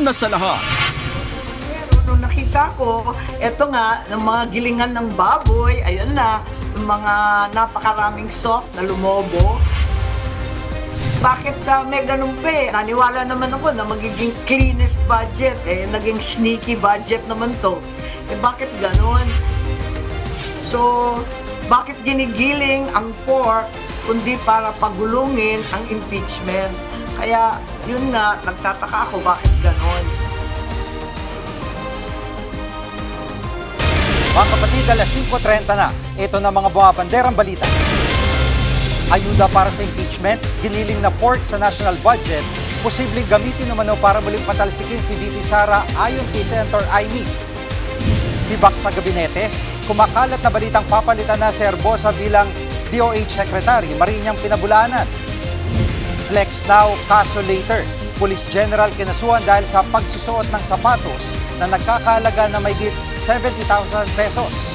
una sa lahat. Pero nung nakita ko, eto nga, ng mga gilingan ng baboy, ayan na, yung mga napakaraming soft na lumobo. Bakit may ganun pa eh? Naniwala naman ako na magiging cleanest budget, naging sneaky budget naman to. Bakit ganun? So, bakit ginigiling ang pork kundi para pagulungin ang impeachment? Kaya, yun nga, nagtataka ako bakit ganun. Mga kapatid, alas 5:30 na. Ito na mga bumabanderang balita. Ayuda para sa impeachment, giniling na pork sa national budget, posibleng gamitin naman para muling patalsikin si VP Sara ayon kay Senator Amy. Sibak sa gabinete, kumakalat na balitang papalitan na si Herbosa bilang DOH Secretary, marinyang pinabulaanan. Flex now, kaso later. Police General kinasuhan dahil sa pagsusuot ng sapatos na nagkakahalaga na mahigit 70,000 pesos.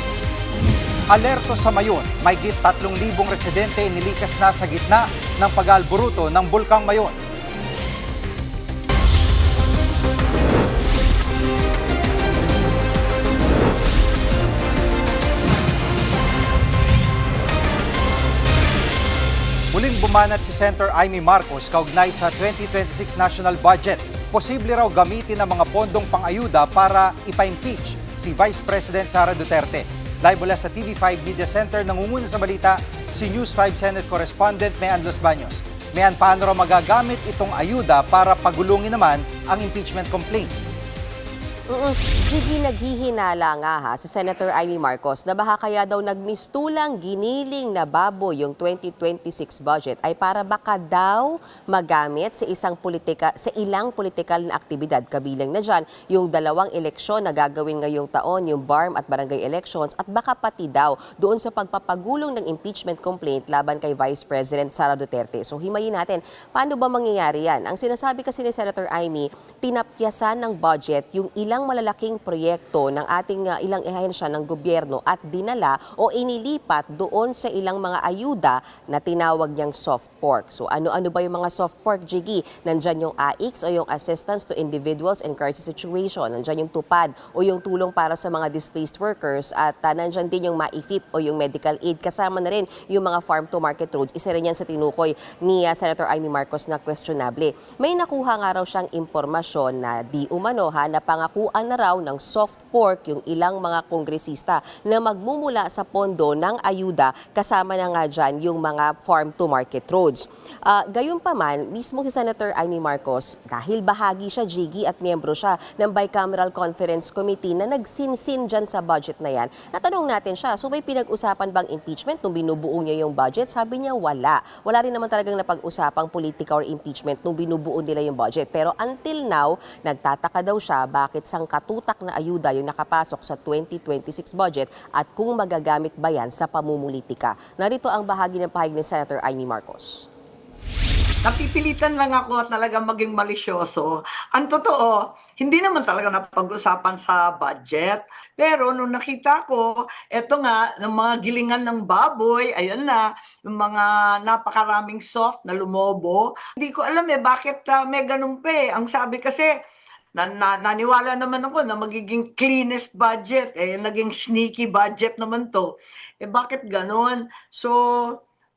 Alerto sa Mayon, mahigit 3,000 residente inilikas na sa gitna ng pag-alburuto ng Bulkang Mayon. Muling bumanat si Senator Amy Marcos kaugnay sa 2026 national budget. Posible raw gamitin ang mga pondong pang-ayuda para ipa-impeach si Vice President Sara Duterte. Live mula sa TV5 Media Center, nangunguna sa balita si News 5 Senate Correspondent Mean Los Baños. Mean, paano raw magagamit itong ayuda para pagulungin naman ang impeachment complaint? Gigi, naghihinala nga si Senator Amy Marcos na baka kaya daw nagmistulang giniling na baboy yung 2026 budget ay para baka daw magamit sa ilang politikal na aktibidad. Kabilang na dyan yung 2 eleksyon na gagawin ngayong taon, yung BARM at barangay elections, at baka pati daw doon sa pagpapagulong ng impeachment complaint laban kay Vice President Sara Duterte. So himayin natin, paano ba mangyayari yan? Ang sinasabi kasi ni Senator Amy, tinapyasan ng budget yung ilang malalaking proyekto ng ating ilang ehensya ng gobyerno at dinala o inilipat doon sa ilang mga ayuda na tinawag niyang soft pork. So ano-ano ba yung mga soft pork, Jiggy? Nandyan yung AICS o yung Assistance to Individuals in Crisis Situation. Nandyan yung TUPAD o yung tulong para sa mga displaced workers, at nandyan din yung MAIFIP o yung medical aid. Kasama na rin yung mga farm-to-market roads. Isa rin yan sa tinukoy ni Senator Amy Marcos na questionable. May nakuha nga raw siyang impormasyon na di umano na pangakuan na raw ng soft pork yung ilang mga kongresista na magmumula sa pondo ng ayuda, kasama na nga dyan yung mga farm-to-market roads. Gayunpaman, mismo si Senator Amy Marcos, dahil bahagi siya, Jiggy, at miyembro siya ng Bicameral Conference Committee na nagsinsin dyan sa budget na yan, natanong natin siya, so may pinag-usapan bang impeachment nung binubuo niya yung budget? Sabi niya wala. Wala rin naman talagang napag-usapang politika or impeachment nung binubuo nila yung budget. Pero until now, nagtataka daw siya bakit katutak na ayuda yung nakapasok sa 2026 budget at kung magagamit ba yan sa pamumulitika. Narito ang bahagi ng pahayag ni Senator Amy Marcos. Napipilitan lang ako at talagang maging malisyoso. Ang totoo, hindi naman talaga napag-usapan sa budget. Pero nung nakita ko, eto nga, ng mga gilingan ng baboy, ayan na, yung mga napakaraming soft na lumobo. Hindi ko alam bakit may ganun pa eh. Ang sabi kasi, naniwala naman ako na magiging cleanest budget, naging sneaky budget naman to. Bakit ganon? So,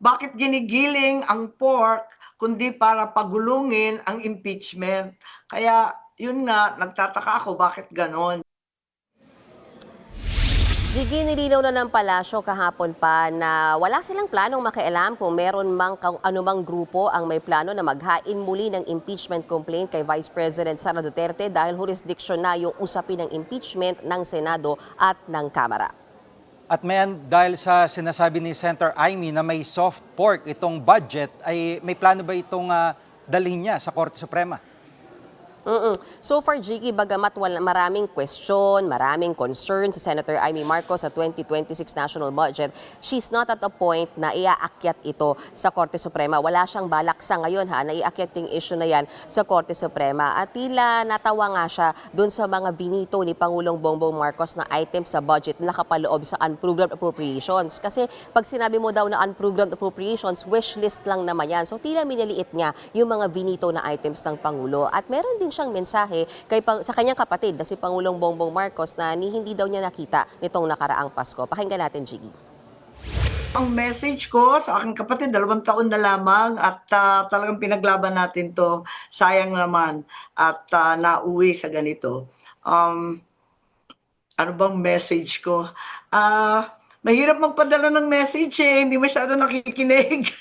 bakit ginigiling ang pork kundi para pagulungin ang impeachment? Kaya, yun nga, nagtataka ako bakit ganon. Jiggy, nilinaw na ng palasyo kahapon pa na wala silang planong makialam kung meron mang anumang grupo ang may plano na maghain muli ng impeachment complaint kay Vice President Sara Duterte dahil jurisdiction na yung usapin ng impeachment ng Senado at ng Kamara. At dahil sa sinasabi ni Senator Amy na may soft pork itong budget, ay may plano ba itong dalhin niya sa Korte Suprema? So far, Jiggy, bagamat maraming question, maraming concern sa Senator Amy Marcos sa 2026 national budget, she's not at a point na iaakyat ito sa Korte Suprema. Wala siyang balak sa ngayon na iakyat yung issue na yan sa Korte Suprema. At tila natawa nga siya dun sa mga vinito ni Pangulong Bongbong Marcos na items sa budget na nakapaloob sa unprogrammed appropriations. Kasi pag sinabi mo daw na unprogrammed appropriations, wish list lang naman yan. So tila minaliit niya yung mga vinito na items ng Pangulo. At meron din siyang mensahe sa kanyang kapatid na si Pangulong Bongbong Marcos na hindi daw niya nakita nitong nakaraang Pasko. Pakinggan natin, Jiggy. Ang message ko sa aking kapatid, 2 taon na lamang at talagang pinaglaban natin to. Sayang naman at nauwi sa ganito. Ano bang message ko? Mahirap magpadala ng message hindi masyado nakikinig.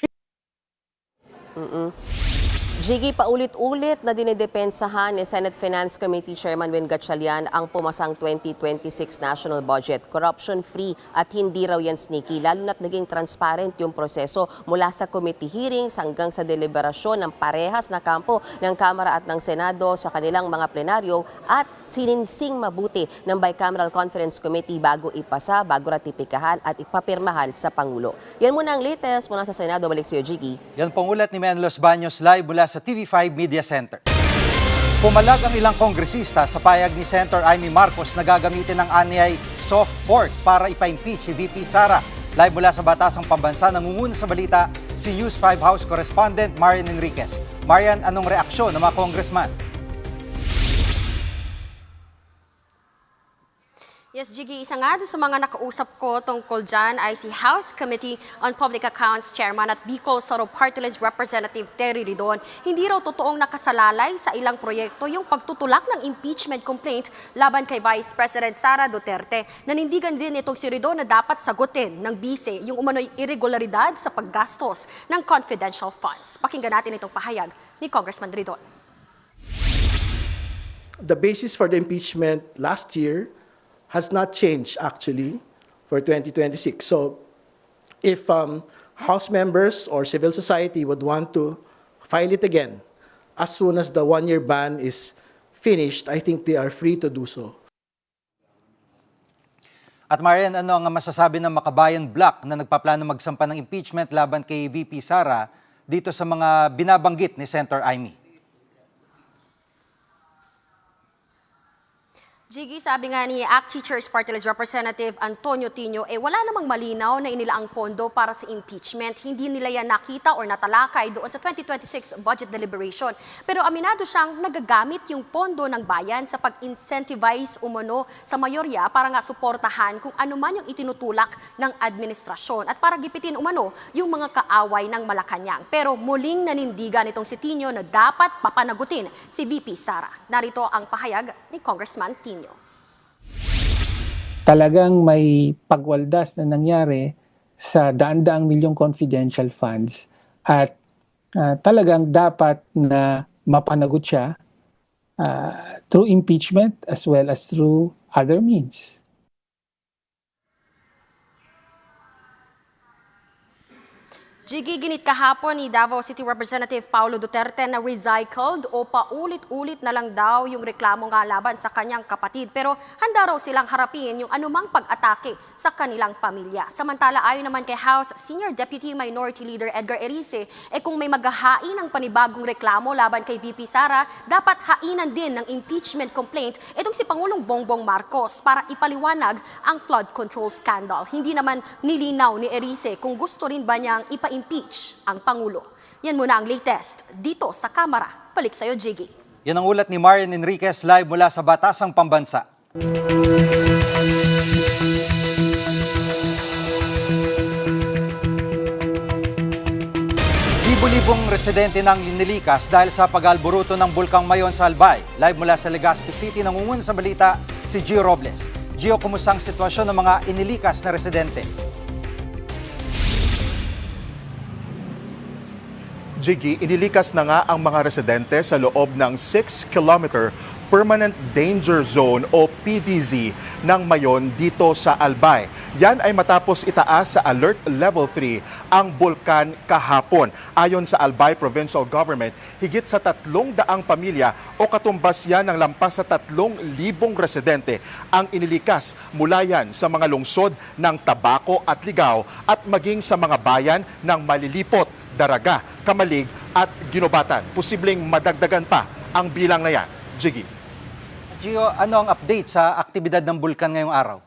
Jiggy, paulit-ulit na dinidepensahan ni Senate Finance Committee Chairman Win Gatchalian ang pumasang 2026 national budget. Corruption-free at hindi raw yan sneaky, lalo na't naging transparent yung proseso mula sa committee hearings hanggang sa deliberasyon ng parehas na kampo ng Kamara at ng Senado sa kanilang mga plenaryo at sininsing mabuti ng Bicameral Conference Committee bago ipasa, bago ratipikahan at ipapirmahan sa Pangulo. Yan muna ang latest mula sa Senado. Balik sa iyo, Jiggy. Yan pong ulat ni Menlos Baños live mula sa TV5 Media Center. Pumalag ang ilang kongresista sa payag ni Senator Amy Marcos na gagamitin ng anyay soft pork para ipa-impeach si VP Sara. Live mula sa Batasang Pambansa, nangunguna sa balita si News 5 House Correspondent Marian Enriquez. Marian, anong reaksyon ng mga congressman? Yes, Jiggy, isa nga doon sa mga nakausap ko tungkol dyan ay si House Committee on Public Accounts Chairman at Bicol Soro Party List Representative Terry Ridon. Hindi raw totoong nakasalalay sa ilang proyekto yung pagtutulak ng impeachment complaint laban kay Vice President Sara Duterte. Nanindigan din itong si Ridon na dapat sagutin ng bise yung umano'y irregularidad sa paggastos ng confidential funds. Pakinggan natin itong pahayag ni Congressman Ridon. The basis for the impeachment last year has not changed actually for 2026. So if House members or civil society would want to file it again as soon as the 1-year ban is finished, I think they are free to do so. At Marian, ano ang masasabi ng Makabayan Bloc na nagpaplano magsampa ng impeachment laban kay VP Sara dito sa mga binabanggit ni Senator Amy? Jiggy, sabi nga ni ACT Teachers Party List Representative Antonio Tino, wala namang malinaw na inilaang pondo para sa impeachment. Hindi nila yan nakita or natalakay doon sa 2026 budget deliberation. Pero aminado siyang nagagamit yung pondo ng bayan sa pag-incentivize umano sa mayorya para nga suportahan kung ano man yung itinutulak ng administrasyon at para gipitin umano yung mga kaaway ng Malacanang. Pero muling nanindigan itong si Tino na dapat papanagutin si VP Sara. Narito ang pahayag ni Congressman Tino. Talagang may pagwaldas na nangyari sa daan-daang milyong confidential funds at talagang dapat na mapanagot siya through impeachment as well as through other means. Jiggy, ginit kahapon ni Davao City Representative Paulo Duterte na recycled o paulit-ulit na lang daw yung reklamo nga laban sa kanyang kapatid. Pero handa raw silang harapin yung anumang pag-atake sa kanilang pamilya. Samantala, ayon naman kay House Senior Deputy Minority Leader Edgar Erice, kung may maghahain ng panibagong reklamo laban kay VP Sara, dapat hainan din ng impeachment complaint itong si Pangulong Bongbong Marcos para ipaliwanag ang flood control scandal. Hindi naman nilinaw ni Erice kung gusto rin ba niyang impeach ang Pangulo. Yan muna ang latest dito sa Kamara. Balik sa'yo, Jiggy. Yan ang ulat ni Marian Enriquez live mula sa Batasang Pambansa. Libo-libong residente ng linilikas dahil sa pag-alboruto ng Bulkang Mayon sa Albay. Live mula sa Legazpi City, nangunguna sa balita si Gio Robles. Gio, kumusta ang sitwasyon ng mga inilikas na residente? Jiggy, inilikas na nga ang mga residente sa loob ng 6-kilometer Permanent Danger Zone o PDZ ng Mayon dito sa Albay. Yan ay matapos itaas sa Alert Level 3 ang bulkan kahapon. Ayon sa Albay Provincial Government, higit sa 300 pamilya o katumbas yan ng lampas sa 3,000 residente ang inilikas mula yan sa mga lungsod ng Tabaco at Ligao at maging sa mga bayan ng Malilipot, Daraga, Kamalig at Ginobatan. Posibleng madagdagan pa ang bilang na yan. Jiggy. Gio, ano ang update sa aktibidad ng bulkan ngayong araw?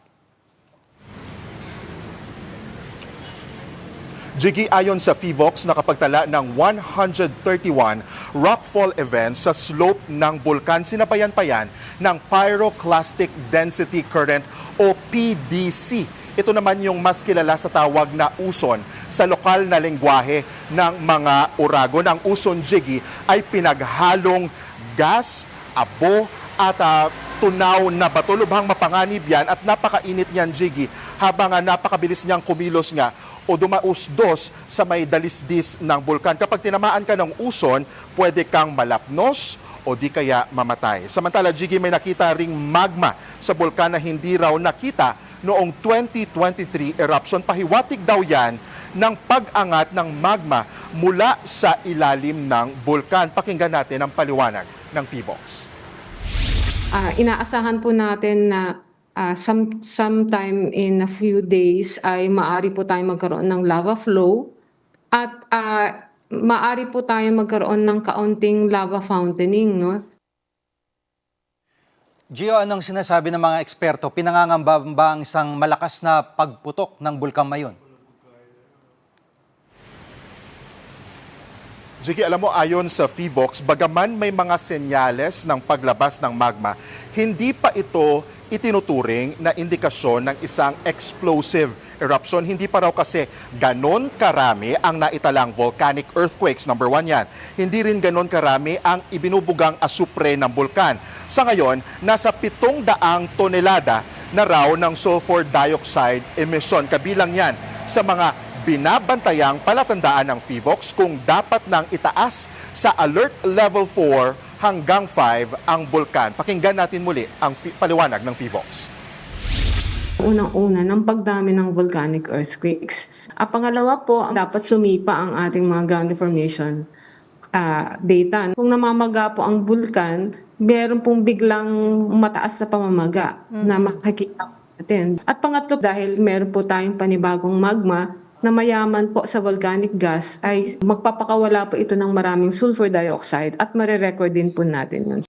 Jiggy, ayon sa FIVOX, nakapagtala ng 131 rockfall events sa slope ng bulkan. Sinabayan pa yan ng Pyroclastic Density Current o PDC. Ito naman yung mas kilala sa tawag na uson sa lokal na lengguwahe ng mga Uragon. Ang uson, Jiggy, ay pinaghalong gas, abo at tunaw na bato. Lubhang mapanganib yan at napakainit niyan, Jiggy, habang napakabilis niyang kumilos nga o dumausdos sa may dalisdis ng bulkan. Kapag tinamaan ka ng uson, pwede kang malapnos o di kaya mamatay. Samantala, Jiggy, may nakita ring magma sa bulkan na hindi raw nakita noong 2023 eruption. Pahiwatig daw yan ng pag-angat ng magma mula sa ilalim ng bulkan. Pakinggan natin ang paliwanag ng FIVOX. Inaasahan po natin na sometime in a few days ay maaari po tayo magkaroon ng lava flow at maaari po tayo magkaroon ng kaunting lava fountaining, no? Gio, anong sinasabi ng mga eksperto? Pinangangamba ba ang isang malakas na pagputok ng Bulkan Mayon? Jiggy, alam mo, ayon sa FIVOX, bagaman may mga senyales ng paglabas ng magma, hindi pa ito itinuturing na indikasyon ng isang explosive eruption. Hindi pa raw kasi ganon karami ang naitalang volcanic earthquakes. Number 1 yan. Hindi rin ganon karami ang ibinubugang asupre ng bulkan. Sa ngayon, nasa 700 tonelada na raw ng sulfur dioxide emission. Kabilang yan sa mga binabantayang palatandaan ng FIVOX kung dapat nang itaas sa Alert Level 4 hanggang 5 ang bulkan. Pakinggan natin muli ang paliwanag ng FIVOX. Unang-una ng pagdami ng volcanic earthquakes. Pangalawa po, dapat sumipa ang ating mga ground information data. Kung namamaga po ang bulkan, meron pong biglang mataas na pamamaga na makikita natin. At pangatlo, dahil meron po tayong panibagong magma na mayaman po sa volcanic gas, ay magpapakawala po ito ng maraming sulfur dioxide at marirecord din po natin yun.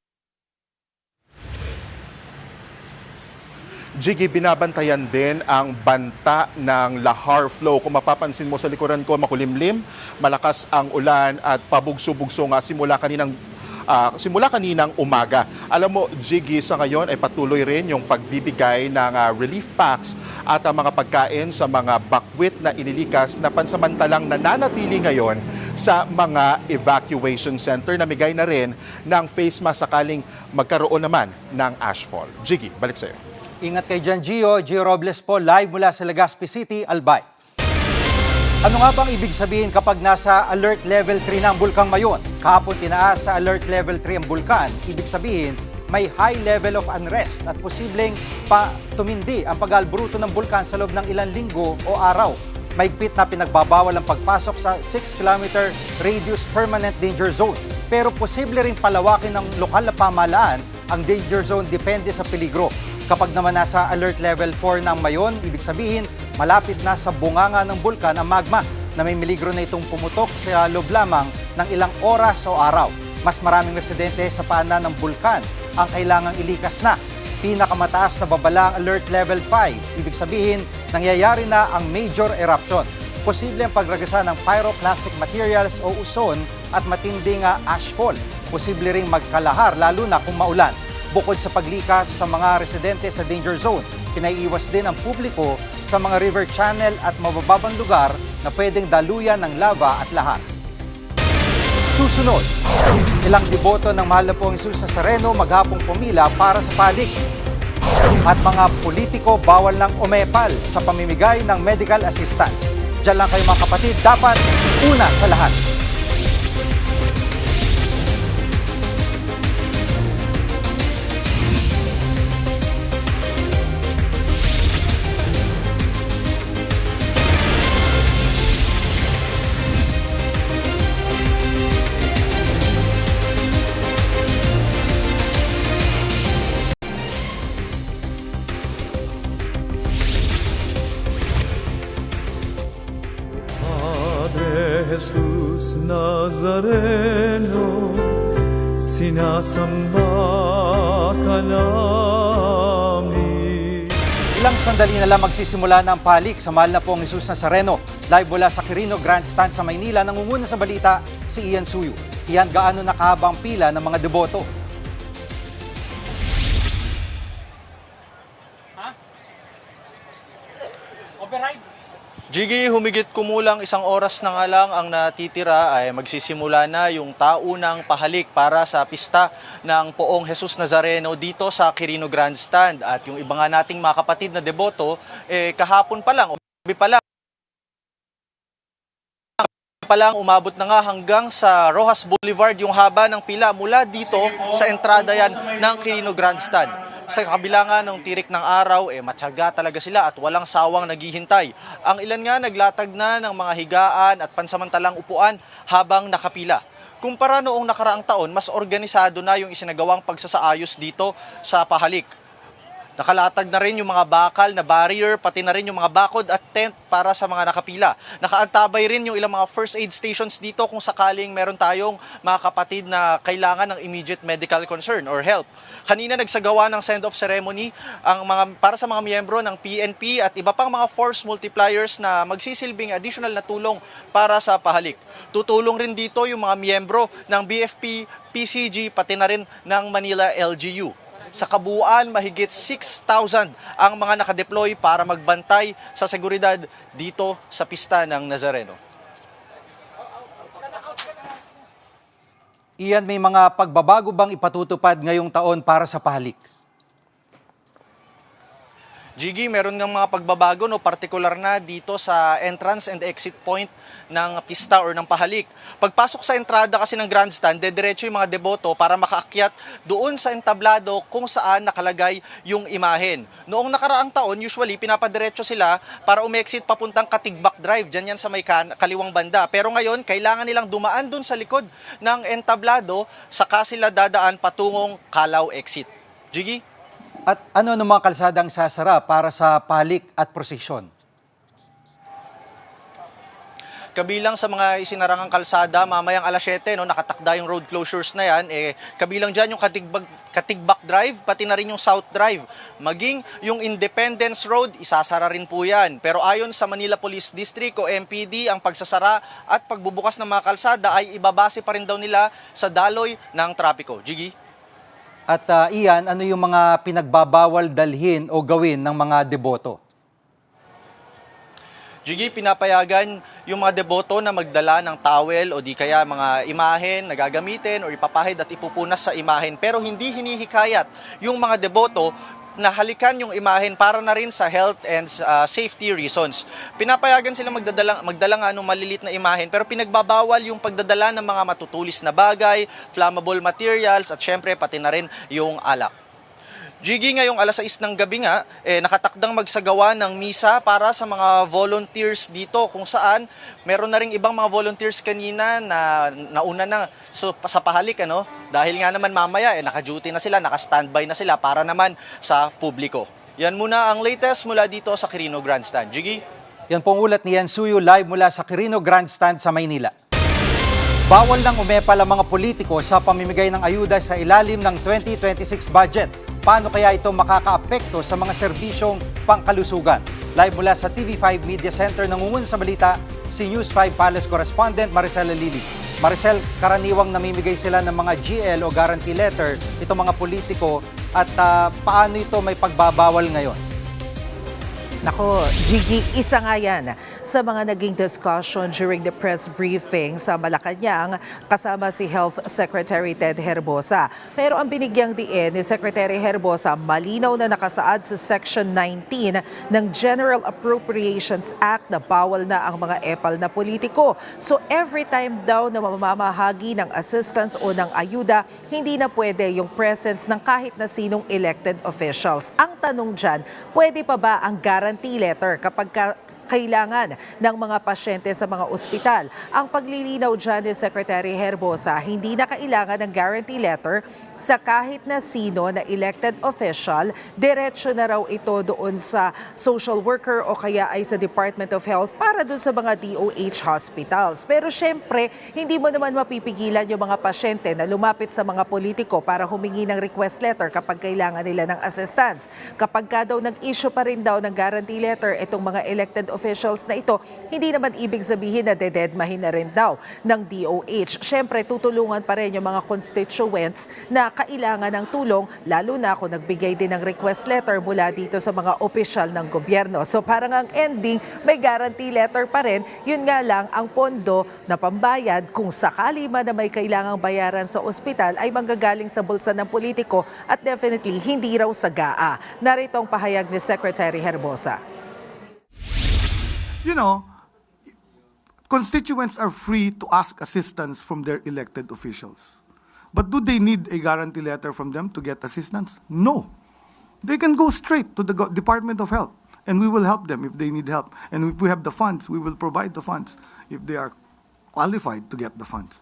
Jiggy, binabantayan din ang banta ng lahar flow. Kung mapapansin mo sa likuran ko, makulimlim, malakas ang ulan at pabugso-bugso nga simula kaninang umaga. Alam mo, Jiggy, sa ngayon ay patuloy rin yung pagbibigay ng relief packs at mga pagkain sa mga bakwit na inilikas na pansamantalang nananatili ngayon sa mga evacuation center. Namigay na rin ng face mask sakaling magkaroon naman ng ashfall. Jiggy, balik sa'yo. Ingat kayo dyan, Gio Robles po, live mula sa Legazpi City, Albay. Ano nga bang ibig sabihin kapag nasa Alert Level 3 na ang Bulkan Mayon? Kahapon tinaas sa Alert Level 3 ang bulkan. Ibig sabihin, may high level of unrest at posibleng tumindi ang pag-albruto ng bulkan sa loob ng ilang linggo o araw. Maigpit na pinagbabawal ang pagpasok sa 6-kilometer radius permanent danger zone. Pero posible ring palawakin ng lokal na pamahalaan ang danger zone depende sa peligro. Kapag naman nasa Alert Level 4 ng Mayon, ibig sabihin malapit na sa bunganga ng bulkan ang magma na may peligro na itong pumutok sa loob lamang ng ilang oras o araw. Mas maraming residente sa paanan ng bulkan ang kailangang ilikas na. Pinakamataas na babala ang Alert Level 5. Ibig sabihin, nangyayari na ang major eruption. Posible ang pagragasa ng pyroclastic materials o uson at matinding ashfall. Posible ring magkalahar lalo na kung maulan. Bukod sa paglikas sa mga residente sa danger zone, pinaiiwas din ang publiko sa mga river channel at mabababang lugar na pwedeng daluyan ng lava at lahar. Susunod, ilang deboto ng mahal na pong Jesus Nazareno maghapong pumila para sa palik. At mga politiko bawal ng umepal sa pamimigay ng medical assistance. Diyan lang kayo mga kapatid, dapat una sa lahat. Jesus Nazareno, sinasamba ka namin. Ilang sandali na lang magsisimula na ang pahalik sa mahal na pong Jesus Nazareno. Live mula sa Quirino Grandstand sa Maynila, nangunguna sa balita si Ian Suyu. Ian, gaano nakahabang pila ng mga deboto? Jiggy, humigit kumulang 1 oras na nga lang ang natitira ay magsisimula na yung taunang pahalik para sa pista ng Poong Jesus Nazareno dito sa Quirino Grandstand. At yung iba nga nating mga kapatid na deboto, kahapon pa lang, umabot na nga hanggang sa Rojas Boulevard yung haba ng pila mula dito sa entrada yan ng Quirino Grandstand. Sa kabila nga ng tirik ng araw, matyaga talaga sila at walang sawang naghihintay. Ang ilan nga naglatag na ng mga higaan at pansamantalang upuan habang nakapila. Kumpara noong nakaraang taon, mas organisado na yung isinagawang pagsasaayos dito sa pahalik. Nakalatag na rin yung mga bakal na barrier, pati na rin yung mga bakod at tent para sa mga nakapila. Nakaantabay rin yung ilang mga first aid stations dito kung sakaling meron tayong mga kapatid na kailangan ng immediate medical concern or help. Kanina nagsagawa ng send-off ceremony para sa mga miyembro ng PNP at iba pang mga force multipliers na magsisilbing additional na tulong para sa pahalik. Tutulong rin dito yung mga miyembro ng BFP, PCG, pati na rin ng Manila LGU. Sa kabuuan, mahigit 6,000 ang mga nakadeploy para magbantay sa seguridad dito sa pista ng Nazareno. Ian, may mga pagbabago bang ipatutupad ngayong taon para sa pahalik? Jiggy, meron ng mga pagbabago, partikular na dito sa entrance and exit point ng pista or ng pahalik. Pagpasok sa entrada kasi ng grandstand, dediretso yung mga deboto para makaakyat doon sa entablado kung saan nakalagay yung imahen. Noong nakaraang taon, usually pinapadiretso sila para umexit papuntang Katigbak Drive, dyan yan sa may kaliwang banda. Pero ngayon, kailangan nilang dumaan doon sa likod ng entablado, saka sila dadaan patungong Calao exit. Jiggy? At ano ang mga kalsadang sasara para sa pahalik at prosesyon? Kabilang sa mga isinarangang kalsada, mamayang alas 7, nakatakda yung road closures na yan. Kabilang dyan yung Katigbak Drive, pati na rin yung South Drive. Maging yung Independence Road, isasara rin po yan. Pero ayon sa Manila Police District o MPD, ang pagsasara at pagbubukas ng mga kalsada ay ibabase pa rin daw nila sa daloy ng trapiko. Jiggy? At Ian, ano yung mga pinagbabawal dalhin o gawin ng mga deboto? Jiggy, pinapayagan yung mga deboto na magdala ng towel o di kaya mga imahen na gagamitin o ipapahid at ipupunas sa imahen. Pero hindi hinihikayat yung mga deboto na halikan yung imahen para na rin sa health and safety reasons. Pinapayagan sila magdala nga ng malilit na imahen pero pinagbabawal yung pagdadala ng mga matutulis na bagay, flammable materials at syempre pati na rin yung alak. Jiggy, ngayong alas 6 ng gabi nga, nakatakdang magsagawa ng misa para sa mga volunteers dito kung saan meron na rin ibang mga volunteers kanina na nauna na sa pahalik. Dahil nga naman mamaya naka-duty na sila, naka-standby na sila para naman sa publiko. Yan muna ang latest mula dito sa Quirino Grandstand. Jiggy? Yan pong ulat ni Ian Suyu live mula sa Quirino Grandstand sa Maynila. Bawal lang umepal ang mga politiko sa pamimigay ng ayuda sa ilalim ng 2026 budget. Paano kaya ito makakaapekto sa mga serbisyong pangkalusugan? Live mula sa TV5 Media Center, nangungun sa balita si News 5 Palace Correspondent Maricel Lili. Maricel, karaniwang namimigay sila ng mga GL o guarantee letter itong mga politiko at paano ito may pagbabawal ngayon? Nako, Jiggy, isa nga yan sa mga naging discussion during the press briefing sa Malacanang kasama si Health Secretary Ted Herbosa. Pero ang binigyang diin ni Secretary Herbosa, malinaw na nakasaad sa Section 19 ng General Appropriations Act na bawal na ang mga epal na politiko. So every time daw na mamamahagi ng assistance o ng ayuda, hindi na pwede yung presence ng kahit na sinong elected officials. Ang tanong dyan, pwede pa ba ang guarantee letter kapag kailangan ng mga pasyente sa mga ospital. Ang paglilinaw dyan ni Secretary Herbosa, hindi na kailangan ng guarantee letter sa kahit na sino na elected official. Diretso na raw ito doon sa social worker o kaya ay sa Department of Health para doon sa mga DOH hospitals. Pero syempre, hindi mo naman mapipigilan yung mga pasyente na lumapit sa mga politiko para humingi ng request letter kapag kailangan nila ng assistance. Kapag ka daw nag-issue pa rin daw ng guarantee letter itong mga elected officials na ito, hindi naman ibig sabihin na dededmahin na rin daw ng DOH. Syempre, tutulungan pa rin yung mga constituents na kailangan ng tulong, lalo na kung nagbigay din ng request letter mula dito sa mga opisyal ng gobyerno. So parang ang ending, may guarantee letter pa rin. Yun nga lang, ang pondo na pambayad kung sakali man na may kailangang bayaran sa ospital ay manggagaling sa bulsa ng politiko at definitely hindi raw sa GAA. Narito ang pahayag ni Secretary Herbosa. You know, constituents are free to ask assistance from their elected officials. But do they need a guarantee letter from them to get assistance? No. They can go straight to the Department of Health, and we will help them if they need help. And if we have the funds, we will provide the funds if they are qualified to get the funds.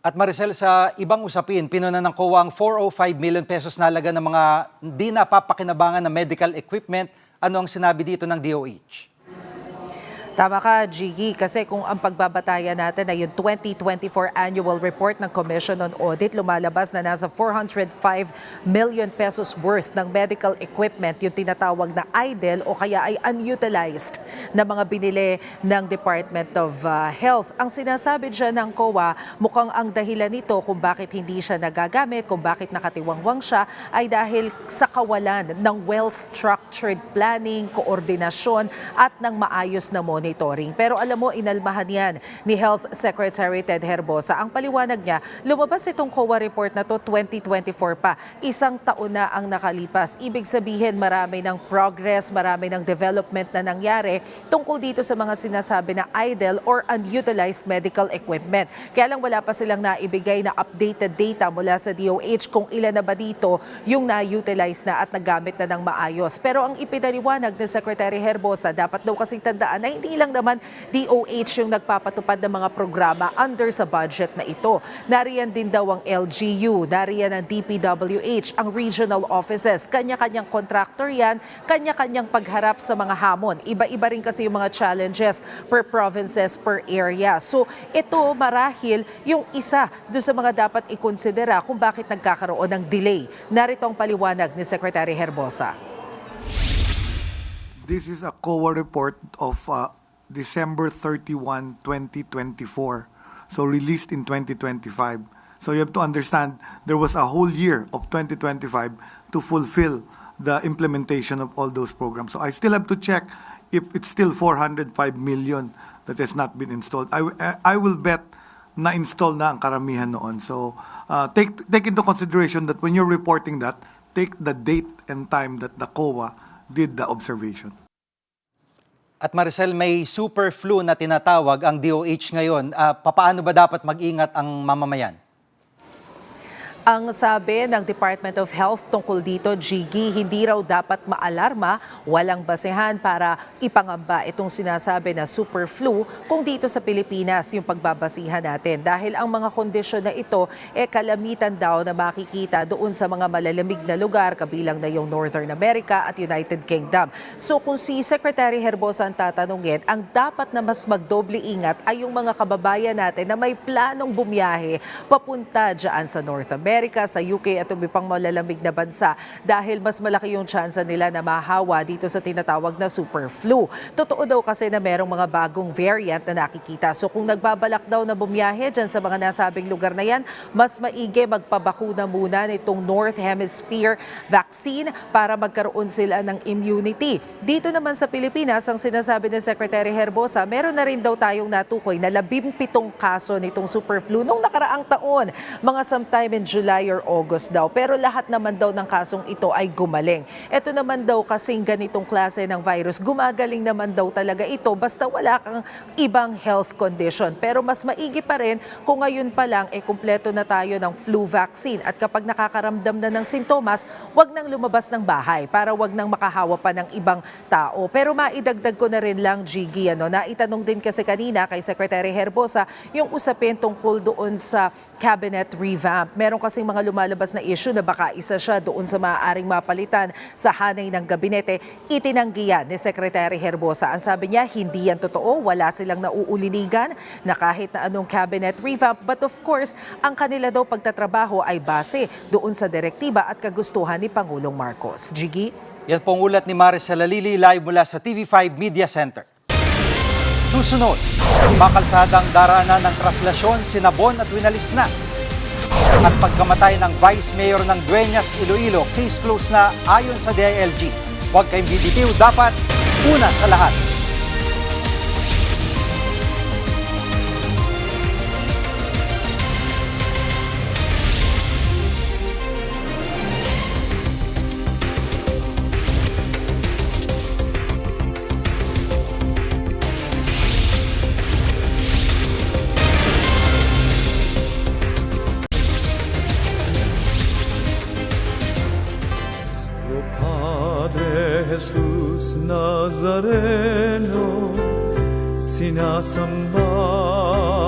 At Maricel, sa ibang usapin, pinuna ng COA ang 405 million pesos na halaga ng mga di napapakinabangan na medical equipment. Ano ang sinabi dito ng DOH? Tama ka, Jiggy, kasi kung ang pagbabatayan natin ay yung 2024 annual report ng Commission on Audit, lumalabas na nasa 405 million pesos worth ng medical equipment, yung tinatawag na idle o kaya ay unutilized na mga binili ng Department of Health. Ang sinasabi dyan ng COA, mukhang ang dahilan nito kung bakit hindi siya nagagamit, kung bakit nakatiwangwang siya, ay dahil sa kawalan ng well-structured planning, koordinasyon at ng maayos na monitoring. Pero alam mo, inalmahan yan ni Health Secretary Ted Herbosa. Ang paliwanag niya, lumabas itong COA report na to 2024 pa. Isang taon na ang nakalipas. Ibig sabihin, marami ng progress, marami ng development na nangyari tungkol dito sa mga sinasabi na idle or unutilized medical equipment. Kaya lang wala pa silang naibigay na updated data mula sa DOH kung ilan na ba dito yung na-utilize na at nagamit na ng maayos. Pero ang ipinaliwanag ni Secretary Herbosa, dapat daw kasing tandaan na hindi lang naman DOH yung nagpapatupad ng mga programa under sa budget na ito. Nariyan din daw ang LGU, nariyan ang DPWH, ang regional offices. Kanya-kanyang contractor yan, kanya-kanyang pagharap sa mga hamon. Iba-iba rin kasi yung mga challenges per provinces, per area. So ito marahil yung isa doon sa mga dapat ikonsidera kung bakit nagkakaroon ng delay. Narito ang paliwanag ni Secretary Herbosa. This is a COA report of December 31, 2024. So released in 2025. So you have to understand there was a whole year of 2025 to fulfill the implementation of all those programs. So I still have to check if it's still 405 million that has not been installed. I will bet na-install na ang karamihan noon. So take into consideration that when you're reporting that, take the date and time that the COA did the observation. At Maricel, may super flu na tinatawag ang DOH ngayon. Paano ba dapat mag-ingat ang mamamayan? Ang sabi ng Department of Health tungkol dito, Jiggy, hindi raw dapat maalarma, walang basehan para ipangamba itong sinasabi na super flu kung dito sa Pilipinas yung pagbabasihan natin. Dahil ang mga kondisyon na ito, kalamitan daw na makikita doon sa mga malalamig na lugar, kabilang na yung Northern America at United Kingdom. So kung si Secretary Herbosa ang tatanungin, ang dapat na mas magdoble ingat ay yung mga kababayan natin na may planong bumiyahe papunta dyan sa North America, sa UK at iba pang malalamig na bansa dahil mas malaki yung tsansa nila na mahawa dito sa tinatawag na super flu. Totoo daw kasi na merong mga bagong variant na nakikita. So kung nagbabalak daw na bumiyahe dyan sa mga nasabing lugar na yan, mas maigi magpabakuna muna nitong North Hemisphere vaccine para magkaroon sila ng immunity. Dito naman sa Pilipinas, ang sinasabi ni Secretary Herbosa, meron na rin daw tayong natukoy na 17 kaso nitong super flu nung nakaraang taon, mga sometime in July July or August daw. Pero lahat naman daw ng kasong ito ay gumaling. Ito naman daw kasing ganitong klase ng virus, gumagaling naman daw talaga ito basta wala kang ibang health condition. Pero mas maigi pa rin kung ngayon pa lang kumpleto na tayo ng flu vaccine. At kapag nakakaramdam na ng sintomas, wag nang lumabas ng bahay para wag nang makahawa pa ng ibang tao. Pero maidagdag ko na rin lang, Gigi, naitanong din kasi kanina kay Secretary Herbosa yung usapin tungkol doon sa cabinet revamp. Meron kasing mga lumalabas na issue na baka isa siya doon sa maaaring mapalitan sa hanay ng gabinete. Itinanggi yan ni Secretary Herbosa. Ang sabi niya, hindi yan totoo, wala silang nauulinigan na kahit na anong cabinet revamp. But of course, ang kanila daw pagtatrabaho ay base doon sa direktiba at kagustuhan ni Pangulong Marcos. Gigi? Yan pong ulat ni Maricel Alili live mula sa TV5 Media Center. Susunod, makalsadang daraanan ng traslasyon, sinabon at winalis na. At pagkamatay ng Vice Mayor ng Dueñas, Iloilo, case closed na ayon sa DILG. Huwag kayong bibitiw, dapat una sa lahat. Padre Jesus Nazareno, sinasamba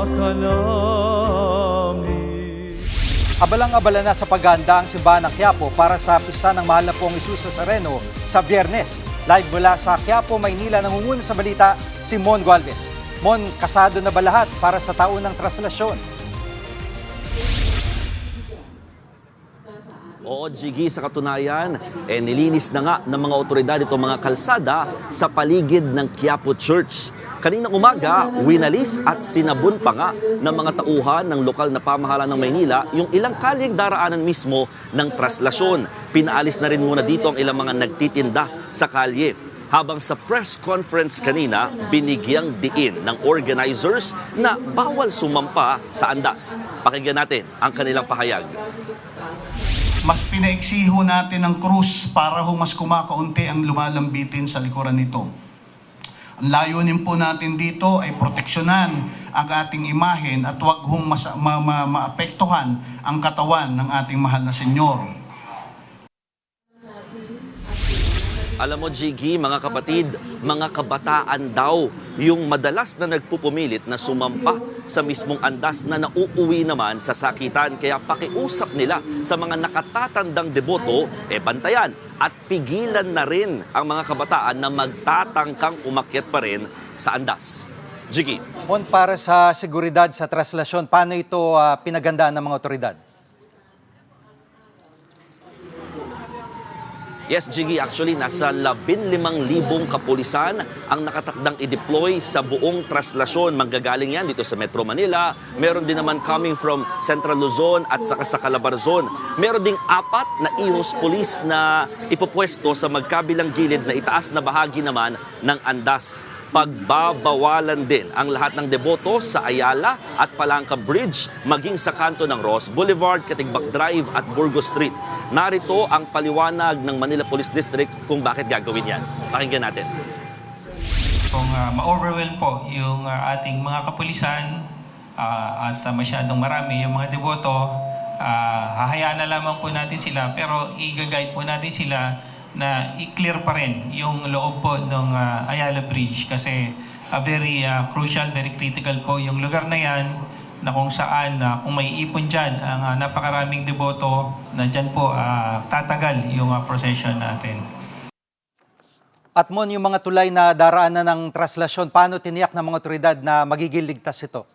ka namin. Abalang-abala na sa paghahanda ang simbahan ng Quiapo para sa pista ng mahal na pong Jesus Nazareno sa Biyernes. Live mula sa Quiapo, Maynila, nangunguna sa balita si Mon Gualvez. Mon, kasado na ba lahat para sa taon ng traslasyon? Oo, Gigi, sa katunayan, nilinis na nga ng mga otoridad itong mga kalsada sa paligid ng Quiapo Church. Kaninang umaga, winalis at sinabon pa nga ng mga tauhan ng lokal na pamahalaan ng Maynila yung ilang kalyeng daraanan mismo ng traslasyon. Pinaalis na rin muna dito ang ilang mga nagtitinda sa kalye. Habang sa press conference kanina, binigyang diin ng organizers na bawal sumampa sa andas. Pakinggan natin ang kanilang pahayag. Mas pinaiksiho natin ang krus para mas kumakaunti ang lumalambitin sa likuran nito. Ang layunin po natin dito ay proteksyonan ang ating imahen at huwag maapektuhan ang katawan ng ating mahal na Senyor. Alam mo, Gigi, mga kapatid, mga kabataan daw yung madalas na nagpupumilit na sumampa sa mismong andas na nauuwi naman sa sakitan. Kaya pakiusap nila sa mga nakatatandang deboto, bantayan at pigilan na rin ang mga kabataan na magtatangkang umakyat pa rin sa andas. Gigi. Mon, para sa seguridad sa traslasyon, paano ito pinagandaan ng mga otoridad? Yes, Gigi, actually nasa 15,000 kapulisan ang nakatakdang i-deploy sa buong traslasyon. Manggagaling yan dito sa Metro Manila. Meron din naman coming from Central Luzon at saka sa Calabarzon. Meron ding 4 na ihos police na ipopwesto sa magkabilang gilid na itaas na bahagi naman ng andas. Pagbabawalan din ang lahat ng deboto sa Ayala at Palangka Bridge, maging sa kanto ng Ross Boulevard, Katigbak Drive at Burgos Street. Narito ang paliwanag ng Manila Police District kung bakit gagawin yan. Pakinggan natin. Kung ma-overwhelm po yung ating mga kapulisan at masyadong marami yung mga deboto, hahayaan na lamang po natin sila pero i-guide po natin sila na i-clear pa rin yung loob po ng Ayala Bridge kasi very crucial, very critical po yung lugar na yan na kung saan kung may ipon dyan ang napakaraming deboto na dyan po tatagal yung procession natin. At Mon, yung mga tulay na daraanan ng traslasyon, paano tiniyak ng mga otoridad na magiging ligtas ito?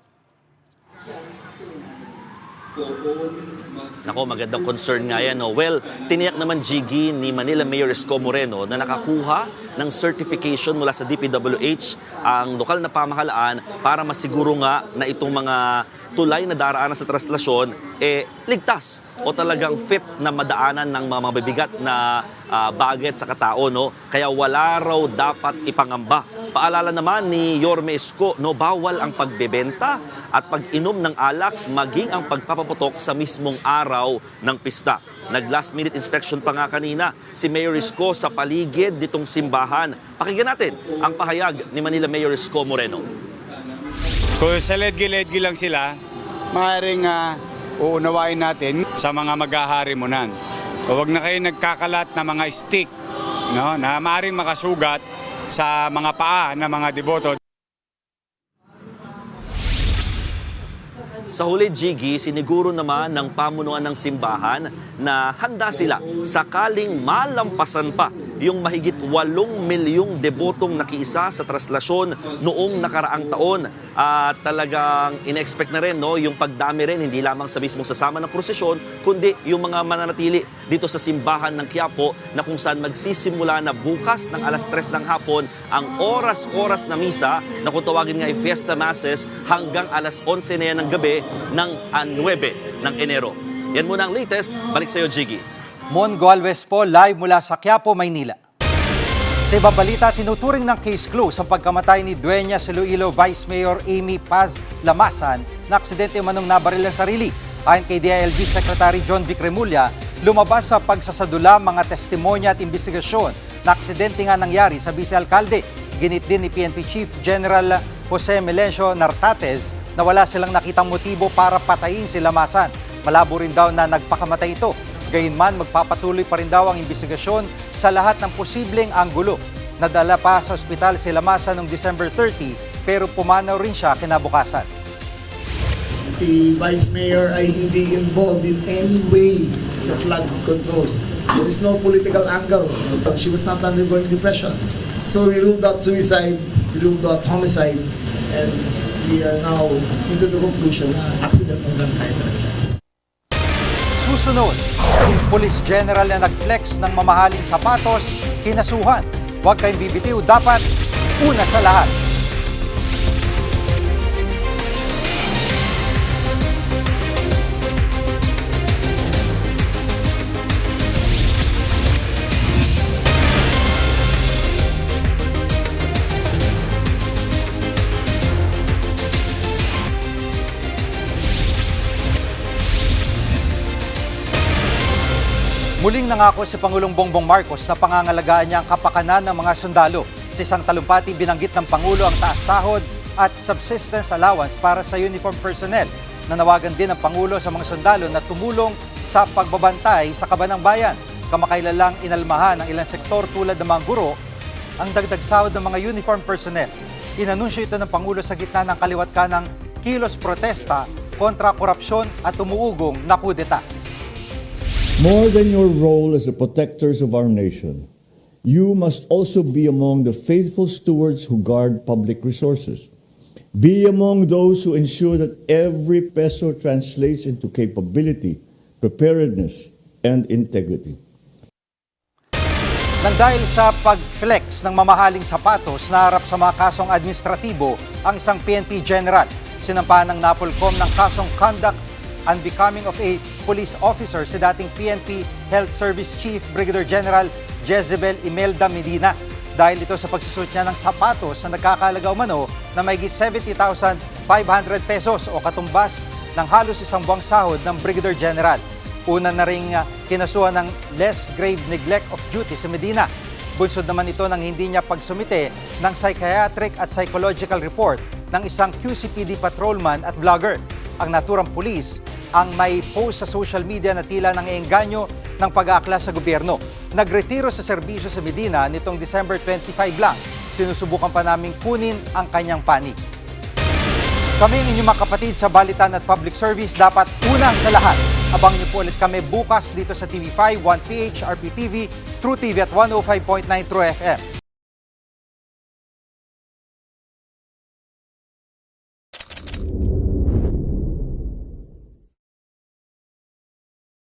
Nako, magandang concern nga yan. No? Well, tiniyak naman, Gigi, ni Manila Mayor Isko Moreno na nakakuha ng certification mula sa DPWH ang lokal na pamahalaan para masiguro nga na itong mga tulay na daraanan sa traslasyon ligtas o talagang fit na madaanan ng mga mabibigat na bagay sa katao. No? Kaya wala raw dapat ipangamba Paalala naman ni Yorme Isko, no, bawal ang pagbebenta at pag-inom ng alak maging ang pagpapaputok sa mismong araw ng pista. Nag-last minute inspection pa nga kanina si Mayor Isko sa paligid nitong simbahan. Pakinggan natin ang pahayag ni Manila Mayor Isko Moreno. Kung sa ledgi-ledgi lang sila, maaaring uunawain natin sa mga maghaharimunan. Huwag na kayo nagkakalat na mga stick, no, na maaaring makasugat sa mga paa ng mga deboto. Sa huli, Jiggy, siniguro naman ng pamunuan ng simbahan na handa sila sakaling malampasan pa yung mahigit 8 milyong debotong nakiisa sa traslasyon noong nakaraang taon. At talagang in-expect na rin, no, yung pagdami rin, hindi lamang sa mismong sasama ng prosesyon, kundi yung mga mananatili dito sa simbahan ng Quiapo na kung saan magsisimula na bukas ng alas 3 ng hapon ang oras-oras na misa na kung tawagin nga ay Fiesta Masses hanggang alas 11 na yan ng gabi ng 9 ng Enero. Yan muna ang latest. Balik sa iyo, Jiggy. Mon Galvez po, live mula sa Quiapo, Maynila. Sa ibang balita, tinuturing ng case close ang pagkamatay ni Dueñas Iloilo Vice Mayor Amy Paz Lamasan na aksidente manong nabaril ang sarili. Ayon kay DILG Secretary John Vic Remulla, lumabas sa pagsasadula mga testimonya at investigasyon na aksidente nga nangyari sa vice-alkalde. Ginit din ni PNP Chief General Jose Melencio Nartates na wala silang nakitang motibo para patayin si Lamasan. Malabo rin daw na nagpakamatay ito. Gayunman, magpapatuloy pa rin daw ang investigasyon sa lahat ng posibleng anggulo. Nadala pa sa ospital si Lamasan noong December 30 pero pumanaw rin siya kinabukasan. Si Vice Mayor ay hindi involved in any way sa flood control. There is no political angle. She was not undergoing depression. So we ruled out suicide, we ruled out homicide, and we are now into the conclusion na accident ng gunfire. Susunod, yung Police General na nag-flex ng mamahaling sapatos, kinasuhan. Huwag kayong bibitiw, dapat una sa lahat. Muling nangako si Pangulong Bongbong Marcos na pangangalagaan niya ang kapakanan ng mga sundalo. Sa isang talumpati, binanggit ng Pangulo ang taas sahod at subsistence allowance para sa uniform personnel. Nanawagan din ng Pangulo sa mga sundalo na tumulong sa pagbabantay sa kabanang bayan. Kamakailan lang inalmahan ng ilang sektor tulad ng mga guro ang dagdag sahod ng mga uniform personnel. Inanunsyo ito ng Pangulo sa gitna ng kaliwat kanang kilos protesta kontra korupsyon at umuugong na kudeta. More than your role as the protectors of our nation, you must also be among the faithful stewards who guard public resources. Be among those who ensure that every peso translates into capability, preparedness, and integrity. Nang dahil sa pag-flex ng mamahaling sapatos na harap sa mga kasong administratibo ang isang PNP General, sinampahan ng NAPOLCOM ng kasong conduct unbecoming of a police officer si dating PNP Health Service Chief Brigadier General Jezebel Imelda Medina dahil ito sa pagsusuot niya ng sapatos na nagkakalaga umano na mahigit 70,500 pesos o katumbas ng halos isang buwang sahod ng Brigadier General. Una na ring kinasuhan ng less grave neglect of duty si Medina. Bunsod naman ito ng hindi niya pagsumite ng psychiatric at psychological report ng isang QCPD patrolman at vlogger. Ang naturang pulis ang may post sa social media na tila nang-iengganyo ng pag-aaklas sa gobyerno. Nagretiro sa serbisyo sa Medina nitong December 25 lang. Sinusubukan pa naming kunin ang kanyang panig. Kami ang inyong mga kapatid sa Balitan at Public Service, dapat una sa lahat. Abangan niyo po ulit kami bukas dito sa TV5, 1PH, RPTV, True TV at 105.9 True FM.